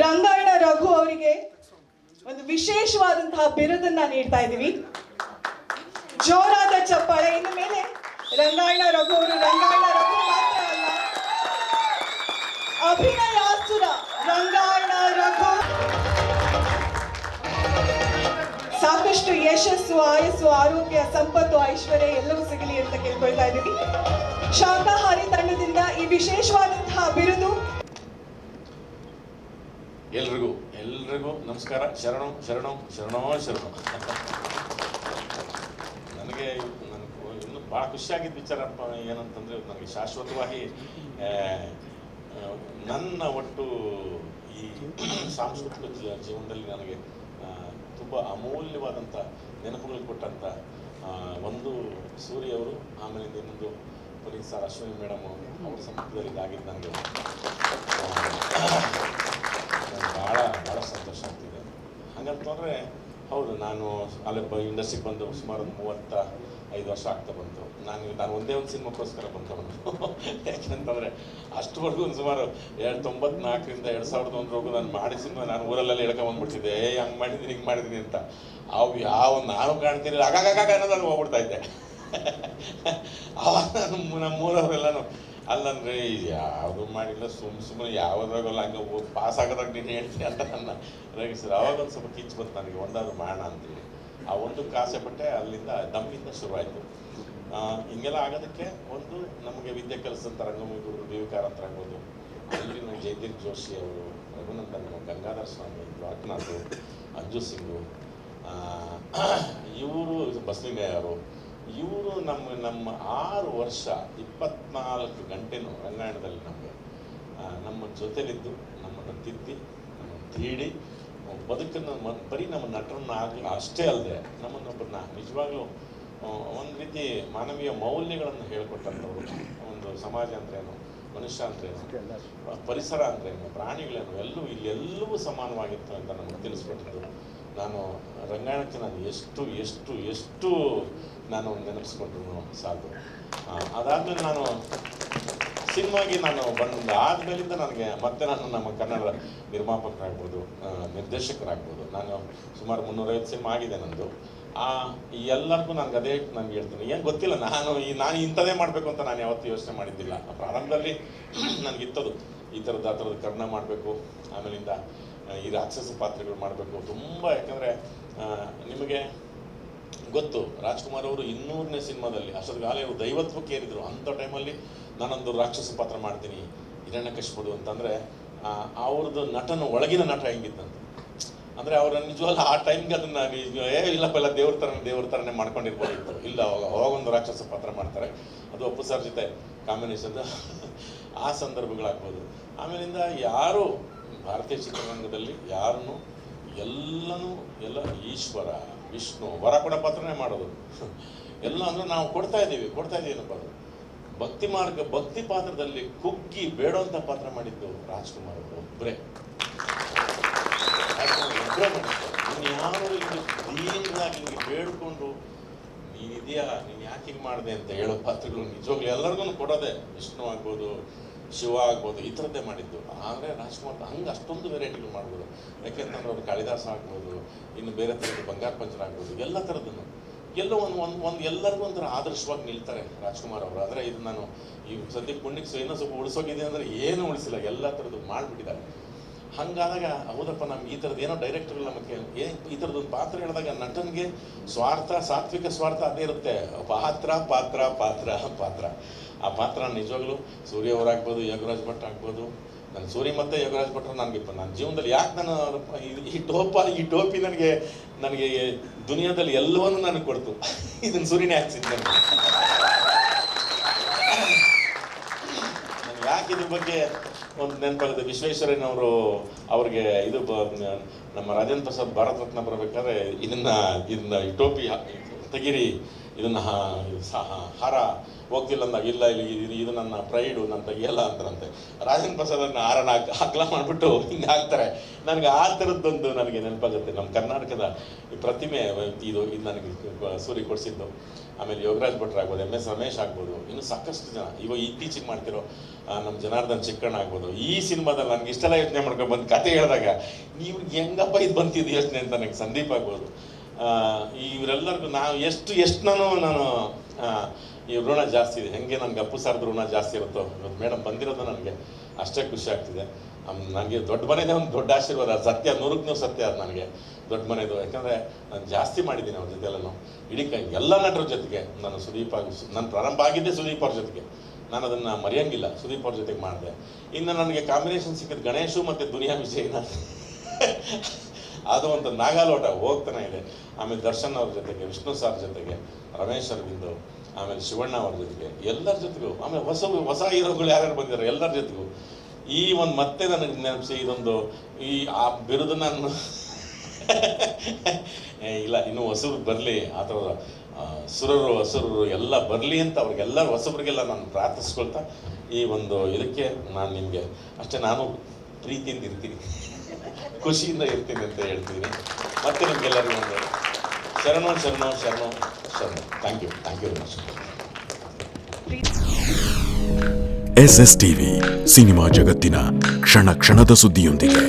ರಂಗಾಯಣ ರಘು ಅವರಿಗೆ ಒಂದು ವಿಶೇಷವಾದಂತಹ ಬಿರುದನ್ನ ನೀಡ್ತಾ ಇದ್ದೀವಿ. ಜೋರಾದ ಚಪ್ಪಾಳೆ. ಇನ್ನು ಮೇಲೆ ರಂಗಾಯಣ ರಘು ಅವರು ರಂಗಾಯಣ ರಘು ಮಾತ್ರ ಅಲ್ಲ, ಅಭಿನಯಾಸುರ ರಂಗಾಯಣ ರಘು. ಸಾಕಷ್ಟು ಯಶಸ್ಸು, ಆಯಸ್ಸು, ಆರೋಗ್ಯ, ಸಂಪತ್ತು, ಐಶ್ವರ್ಯ ಎಲ್ಲವೂ ಸಿಗಲಿ ಅಂತ ಕೇಳ್ಕೊಳ್ತಾ ಇದ್ದೀವಿ. ಶಾಕಾಹಾರಿ ತಂಡದಿಂದ ಈ ವಿಶೇಷವಾದಂತಹ ಬಿರುದು. ಎಲ್ರಿಗೂ ನಮಸ್ಕಾರ. ಶರಣಂ ಶರಣಂ ಶರಣೋ ಶರಣು. ನನಗೆ ಇನ್ನು ಭಾಳ ಖುಷಿಯಾಗಿದ್ದ ವಿಚಾರ ಏನಂತಂದರೆ, ನನಗೆ ಶಾಶ್ವತವಾಗಿ ನನ್ನ ಒಟ್ಟು ಈ ಸಾಂಸ್ಕೃತಿಕ ಜೀವನದಲ್ಲಿ ನನಗೆ ತುಂಬ ಅಮೂಲ್ಯವಾದಂಥ ನೆನಪುಗಳು ಕೊಟ್ಟಂಥ ಒಂದು ಸೂರ್ಯ ಅವರು, ಆಮೇಲೆ ಇನ್ನೊಂದು ಪುನೀತ್ ಸರ್, ಅಶ್ವಿನಿ ಮೇಡಮ್ ಅವ್ರ ಸಂಪರ್ಕದಲ್ಲಿ ಇದಾಗಿದ್ದು ನನಗೆ ಭಾಳ ಸಂತೋಷ ಆಗ್ತಿದೆ. ಹಂಗಂತಂದರೆ ಹೌದು, ನಾನು ಅಲ್ಲಿ ಇಂಡಸ್ಟ್ರಿಗೆ ಬಂದು ಸುಮಾರು 35 ವರ್ಷ ಆಗ್ತಾ ಬಂತು. ನಾನು ಒಂದೇ ಒಂದು ಸಿನಿಮಾಕ್ಕೋಸ್ಕರ ಬಂದವನು. ಯಾಕೆಂತಂದರೆ ಅಷ್ಟುವರೆಗೂ ಸುಮಾರು 1994ರಿಂದ 2001ವರೆಗೂ ನಾನು ಮಾಡಿ ಸಿನಿಮಾ ನಾನು ಊರಲ್ಲೆಲ್ಲ ಹೇಳ್ಕೊಂಬಂದ್ಬಿಡ್ತಿದ್ದೆ, ಹಂಗೆ ಮಾಡಿದ್ದೀನಿ ಹಿಂಗೆ ಮಾಡಿದ್ದೀನಿ ಅಂತ. ಅವು ನಾನು ಕಾಣ್ತೀನಿ ಆಗಾಗ ಅನ್ನೋದು ಹೋಗ್ಬಿಡ್ತಾ ಇದ್ದೆ. ಅವಾಗ ನಮ್ಮೂರವರೆಲ್ಲನೂ ಅಲ್ಲಂದ್ರೆ ಯಾವುದು ಮಾಡಿಲ್ಲ, ಸುಮ್ಮನೆ ಯಾವುದ್ರಾಗಲ್ಲ, ಹಂಗೆ ಪಾಸ್ ಆಗೋದಾಗ ನೀನು ಹೇಳ್ತೀನಿ ಅಂತ ನನ್ನ ರೇಗಿಸಿದ್ರು. ಅವಾಗ ಒಂದು ಸ್ವಲ್ಪ ಕಿಚ್ಚು ಬಂತು ನನಗೆ, ಒಂದಾದ್ರು ಮಾಡೋಣ ಅಂತೇಳಿ. ಆ ಒಂದು ಕಾಸೆ ಪಟ್ಟೆ ಅಲ್ಲಿಂದ ದಮ್ಮಿಂದ ಶುರುವಾಯಿತು. ಹಿಂಗೆಲ್ಲ ಆಗೋದಕ್ಕೆ ಒಂದು ನಮಗೆ ವಿದ್ಯೆ ಕಲಿಸಿದಂಥ ರಂಗಭೂಮಿಗಳು ದೇವಿಕಾರ ಅಂತ ಆಗ್ಬೋದು, ಅಲ್ಲಿ ನಾವು ಜಯದೀಪ್ ಜೋಶಿ ಅವರು, ರಘುನಂದನ್, ಗಂಗಾಧರ ಸ್ವಾಮಿ, ದ್ವಾರಕನಾಥ್, ಅಂಜು ಸಿಂಗು, ಇವರು ಬಸಲಿಂಗಯ್ಯ ಅವರು, ಇವರು ನಮ್ಮ 6 ವರ್ಷ 24 ಗಂಟೆನೂ ರಂಗಾಯಣದಲ್ಲಿ ನಮ್ಮ ಜೊತೆಲಿದ್ದು, ನಮ್ಮನ್ನು ತಿದ್ದಿ, ನಮ್ಮನ್ನು ತೀಡಿ, ಬದುಕನ್ನು ಬರೀ ನಮ್ಮ ನಟರನ್ನ ಅಷ್ಟೇ ಅಲ್ಲದೆ ನಮ್ಮನ್ನೊಬ್ಬರನ್ನ ನಿಜವಾಗ್ಲೂ ಒಂದು ರೀತಿ ಮಾನವೀಯ ಮೌಲ್ಯಗಳನ್ನು ಹೇಳಿಕೊಟ್ಟಂಥವ್ರು. ಒಂದು ಸಮಾಜ ಅಂದ್ರೇನು, ಮನುಷ್ಯ ಅಂದ್ರೇನು, ಪರಿಸರ ಅಂದ್ರೇನು, ಪ್ರಾಣಿಗಳೇನು, ಇಲ್ಲೆಲ್ಲವೂ ಸಮಾನವಾಗಿತ್ತು ಅಂತ ನಮಗೆ ತಿಳಿಸ್ಕೊಟ್ಟಿದ್ದು. ನಾನು ರಂಗಾಯಣಕ್ಕೆ ನಾನು ಎಷ್ಟು ನಾನು ನೆನಪಿಸ್ಕೊಂಡ್ರು ಸಾಕು. ಅದಾದಮೇಲೆ ನಾನು ಸಿನಿಮಾಗೆ ಆದಮೇಲಿಂದ ನನಗೆ ಮತ್ತೆ ನಾನು ನಮ್ಮ ಕನ್ನಡ ನಿರ್ಮಾಪಕರಾಗ್ಬೋದು, ನಿರ್ದೇಶಕರಾಗ್ಬೋದು, ನಾನು ಸುಮಾರು 350 ಸಿನಿಮಾ ಆಗಿದೆ ನಂದು. ಎಲ್ಲರಿಗೂ ನನಗೆ ಹೇಳ್ತೀನಿ, ಏನು ಗೊತ್ತಿಲ್ಲ, ನಾನು ಇಂಥದ್ದೇ ಮಾಡಬೇಕು ಅಂತ ನಾನು ಯಾವತ್ತೂ ಯೋಚನೆ ಮಾಡಿದ್ದಿಲ್ಲ. ಪ್ರಾರಂಭದಲ್ಲಿ ನನಗಿತ್ತದು ಈ ಥರದ್ದು ಕರ್ಣ ಮಾಡಬೇಕು, ಆಮೇಲಿಂದ ಈ ರಾಕ್ಷಸ ಪಾತ್ರಗಳು ಮಾಡಬೇಕು ತುಂಬ. ಯಾಕಂದರೆ ನಿಮಗೆ ಗೊತ್ತು, ರಾಜ್ಕುಮಾರ್ ಅವರು 200ನೇ ಸಿನಿಮಾದಲ್ಲಿ ಅಷ್ಟೊತ್ತಿಗಾಲೇ ಅವರು ದೈವತ್ವಕ್ಕೆ ಏರಿದ್ರು. ಅಂಥ ಟೈಮಲ್ಲಿ ನಾನೊಂದು ರಾಕ್ಷಸ ಪಾತ್ರ ಮಾಡ್ತೀನಿ, ಹಿರಣ್ಯಕಶಿಪುಡು ಅಂತಂದರೆ ಅವ್ರದ್ದು ನಟನ ಒಳಗಿನ ನಟ ಹೆಂಗಿತ್ತಂತ ಅಂದರೆ ಅವರ ನಿಜವಲ್ಲ ಆ ಟೈಮ್ಗೆ ಅದನ್ನು ಇಲ್ಲಪ್ಪ ಎಲ್ಲ ದೇವ್ರ ಥರನೇ ಮಾಡ್ಕೊಂಡಿರ್ಬೋದಿತ್ತು. ಇಲ್ಲ, ಅವಾಗೊಂದು ರಾಕ್ಷಸ ಪಾತ್ರ ಮಾಡ್ತಾರೆ, ಅದು ಅಪ್ಪು ಸರ್ ಜೊತೆ ಕಾಂಬಿನೇಷನ್, ಆ ಸಂದರ್ಭಗಳಾಗ್ಬೋದು. ಆಮೇಲಿಂದ ಯಾರು ಭಾರತೀಯ ಚಿತ್ರರಂಗದಲ್ಲಿ ಯಾರನ್ನು ಎಲ್ಲ ಈಶ್ವರ, ವಿಷ್ಣು, ವರ ಕೊಡ ಪಾತ್ರನೇ ಮಾಡೋದು ಎಲ್ಲ ಅಂದರೆ ನಾವು ಕೊಡ್ತಾ ಇದ್ದೀವಿ ಏನಪ್ಪ ಅದು ಭಕ್ತಿ ಪಾತ್ರದಲ್ಲಿ ಕುಗ್ಗಿ ಬೇಡೋಂಥ ಪಾತ್ರ ಮಾಡಿದ್ದು ರಾಜ್ಕುಮಾರ್ ಅವರು ಒಬ್ಬರೇ ಮಾಡಿದ್ದು. ಯಾರು ಹಿಂಗೆ ದೀನವಾಗಿ ಹಿಂಗೆ ಬೇಡ್ಕೊಂಡು ನೀನಿದೆಯಾ, ನೀನು ಯಾಕೆ ಹಿಂಗೆ ಮಾಡಿದೆ ಅಂತ ಹೇಳೋ ಪಾತ್ರಗಳು ನಿಜವಾಗ್ಲೂ ಎಲ್ಲರಿಗೂ ಕೊಡೋದೆ. ವಿಷ್ಣು ಆಗ್ಬೋದು, ಶಿವ ಆಗ್ಬೋದು, ಈ ಥರದ್ದೇ ಮಾಡಿದ್ದು. ಆದರೆ ರಾಜ್ಕುಮಾರ್ ಹಂಗೆ ಅಷ್ಟೊಂದು ವೆರೈಟಿಗಳು ಮಾಡ್ಬೋದು. ಯಾಕೆಂತಂದ್ರೆ ಅವ್ರು ಕಾಳಿದಾಸ ಆಗ್ಬೋದು, ಇನ್ನು ಬೇರೆ ಥರದ್ದು ಬಂಗಾರ ಪಂಚರ ಆಗ್ಬೋದು, ಎಲ್ಲ ಥರದ್ದನ್ನು ಎಲ್ಲೋ ಒಂದು ಎಲ್ಲರಿಗೂ ಒಂಥರ ಆದರ್ಶವಾಗಿ ನಿಲ್ತಾರೆ ರಾಜ್ಕುಮಾರ್ ಅವರು. ಆದರೆ ಇದು ನಾನು ಈ ಸದ್ಯಕ್ಕೆ ಪುಣ್ಯಕ್ಕೆ ಏನೋ ಸ್ವಲ್ಪ ಉಳಿಸೋಗಿದೆ ಅಂದರೆ ಏನೂ ಉಳಿಸಿಲ್ಲ, ಎಲ್ಲ ಥರದ್ದು ಮಾಡಿಬಿಟ್ಟಿದ್ದಾರೆ. ಹಂಗಾದಾಗ ಹೌದಪ್ಪ, ನಮ್ಗೆ ಈ ಥರದ್ದು ಏನೋ ಡೈರೆಕ್ಟರ್ಗಳು ನಮಗೆ ಈ ಥರದ್ದೊಂದು ಪಾತ್ರ ಹೇಳಿದಾಗ ನಟನಿಗೆ ಸ್ವಾರ್ಥ, ಸಾತ್ವಿಕ ಸ್ವಾರ್ಥ ಅದೇ ಇರುತ್ತೆ. ಪಾತ್ರ ಆ ಪಾತ್ರ ನಿಜವಾಗ್ಲೂ ಸೂರ್ಯ ಅವರಾಗ್ಬೋದು, ಯೋಗರಾಜ್ ಭಟ್ ಆಗ್ಬೋದು. ನಾನು ಸೂರ್ಯ ಮತ್ತು ಯೋಗರಾಜ್ ಭಟ್ರು ನನ್ನ ಜೀವನದಲ್ಲಿ ಯಾಕೆ ನಾನು ಈ ಟೋಪಿ ನನಗೆ ದುನಿಯಾದಲ್ಲಿ ಎಲ್ಲವನ್ನೂ ನನಗೆ ಕೊಡ್ತು. ಇದನ್ನು ಸೂರ್ಯನೇ ಹಾಕ್ಸಿದ್ದೆ. ನಾನು ಯಾಕೆ ಇದ್ರ ಬಗ್ಗೆ ಒಂದು ನೆನಪಾಗುತ್ತೆ, ವಿಶ್ವೇಶ್ವರಯ್ಯನವರು ಅವ್ರಿಗೆ ಇದು ನಮ್ಮ ರಾಜೇಂದ್ರ ಪ್ರಸಾದ್ ಭಾರತ ರತ್ನ ಬರಬೇಕಾದ್ರೆ ಇದನ್ನ ಈ ಟೋಪಿ ತೆಗೀರಿ, ಇದನ್ನ ಹಾರ ಹೋಗ್ತಿಲ್ಲ ಅಂದಾಗ, ಇಲ್ಲ ಇದು ನನ್ನ ಪ್ರೈಡು, ನಾನು ತೆಗಿಯಲ್ಲ ಅಂತಾರಂತೆ. ರಾಜೇಂದ್ರ ಪ್ರಸಾದನ್ನ ಹಾರನ ಅಗಲ ಮಾಡಿಬಿಟ್ಟು ಹಿಂಗೆ ಹಾಕ್ತಾರೆ. ನನಗೆ ಆ ಥರದ್ದೊಂದು ನನಗೆ ನೆನಪಾಗುತ್ತೆ. ನಮ್ಮ ಕರ್ನಾಟಕದ ಪ್ರತಿಮೆ ಇದು ನನಗೆ ಸೂರ್ಯ ಕೊಡಿಸಿದ್ದು. ಆಮೇಲೆ ಯೋಗರಾಜ್ ಭಟ್ರು ಆಗ್ಬೋದು, MS ರಮೇಶ್ ಆಗ್ಬೋದು, ಇನ್ನು ಸಾಕಷ್ಟು ಜನ ಇವಾಗ ಇತ್ತೀಚೆಗೆ ಮಾಡ್ತಿರೋ ನಮ್ಮ ಜನಾರ್ದನ್ ಚಿಕ್ಕಣ್ಣ ಆಗ್ಬೋದು. ಈ ಸಿನಿಮಾದಲ್ಲಿ ನನಗೆ ಇಷ್ಟೆಲ್ಲ ಯೋಚನೆ ಮಾಡ್ಕೊಂಡು ಬಂದು ಕತೆ ಹೇಳಿದಾಗ ನೀವು ಹೆಂಗಪ್ಪ ಇದು ಬಂತಿದ್ದು ಯೋಚನೆ ಅಂತ ನನಗೆ ಸಂದೀಪ್ ಆಗ್ಬೋದು, ಇವರೆಲ್ಲರಿಗೂ ನಾವು ಎಷ್ಟು ನಾನು ಈ ಋಣ ಜಾಸ್ತಿ ಇದೆ. ಹೆಂಗೆ ನನಗೆ ಅಪ್ಪು ಸರ್ದು ಋಣ ಜಾಸ್ತಿ ಇರುತ್ತೋ ಇವತ್ತು ಮೇಡಮ್ ಬಂದಿರೋದು ನನಗೆ ಅಷ್ಟೇ ಖುಷಿ ಆಗ್ತಿದೆ. ನನಗೆ ದೊಡ್ಡ ಮನೆಯದೇ ಒಂದು ದೊಡ್ಡ ಆಶೀರ್ವಾದ, ಸತ್ಯ 100% ಸತ್ಯ ಅದು ನನಗೆ ದೊಡ್ಡ ಮನೆಯದು. ಯಾಕಂದರೆ ನಾನು ಜಾಸ್ತಿ ಮಾಡಿದ್ದೀನಿ ಅವ್ರ ಜೊತೆ ಎಲ್ಲ. ಇಡೀ ಎಲ್ಲ ನಟರ ಜೊತೆಗೆ ನಾನು ಸುದೀಪ್ ನಾನು ಪ್ರಾರಂಭ ಆಗಿದ್ದೆ ಸುದೀಪ್ ಅವ್ರ ಜೊತೆಗೆ, ನಾನು ಅದನ್ನು ಮರೆಯೋಂಗಿಲ್ಲ, ಸುದೀಪ್ ಅವ್ರ ಜೊತೆಗೆ ಮಾಡಿದೆ. ಇನ್ನು ನನಗೆ ಕಾಂಬಿನೇಷನ್ ಸಿಕ್ಕಿದ್ದು ಗಣೇಶು ಮತ್ತು ದುನಿಯಾ ವಿಜಯ್ನ ಅದು ಒಂದು ನಾಗಾಲೋಟ ಹೋಗ್ತಾನೆ ಇದೆ. ಆಮೇಲೆ ದರ್ಶನ್ ಅವ್ರ ಜೊತೆಗೆ, ವಿಷ್ಣು ಸಾರ್ ಜೊತೆಗೆ, ರಮೇಶ್ ಅರವಿಂದ್, ಆಮೇಲೆ ಶಿವಣ್ಣ ಅವ್ರ ಜೊತೆಗೆ, ಎಲ್ಲರ ಜೊತೆಗೂ, ಆಮೇಲೆ ಹೊಸ ಹೀರೋಗಳು ಯಾರ್ಯಾರು ಬಂದಿದ್ದಾರೆ ಎಲ್ಲರ ಜೊತೆಗೂ ಈ ಒಂದು ಮತ್ತೆ ನನಗೆ ನೆನಪಿಸಿ ಇದೊಂದು ಆ ಬಿರುದು ನಾನು ಇಲ್ಲ ಇನ್ನೂ ಹೊಸಬ್ರು ಬರಲಿ, ಆ ಥರದ ಸುರರು ಹಸುರರು ಎಲ್ಲ ಬರಲಿ ಅಂತ ಅವ್ರಿಗೆಲ್ಲರೂ ಹೊಸಬ್ರಿಗೆಲ್ಲ ನಾನು ಪ್ರಾರ್ಥಿಸ್ಕೊಳ್ತಾ ಈ ಒಂದು ಇದಕ್ಕೆ ನಾನು ನಿಮಗೆ ಅಷ್ಟೇ, ನಾನು ಪ್ರೀತಿಯಿಂದ ಇರ್ತೀನಿ, ಖುಷಿಯಿಂದ ಇರ್ತೀನಿ ಅಂತ ಹೇಳ್ತೀನಿ. ಮತ್ತೆ ನಿಮಗೆಲ್ಲರಿಗೂ ಒಂದು ಶರಣು. Thank you very much. SSTV cinema ಜಗತ್ತಿನ ಕ್ಷಣ ಕ್ಷಣದ ಸುದ್ದಿಯೊಂದಿಗೆ.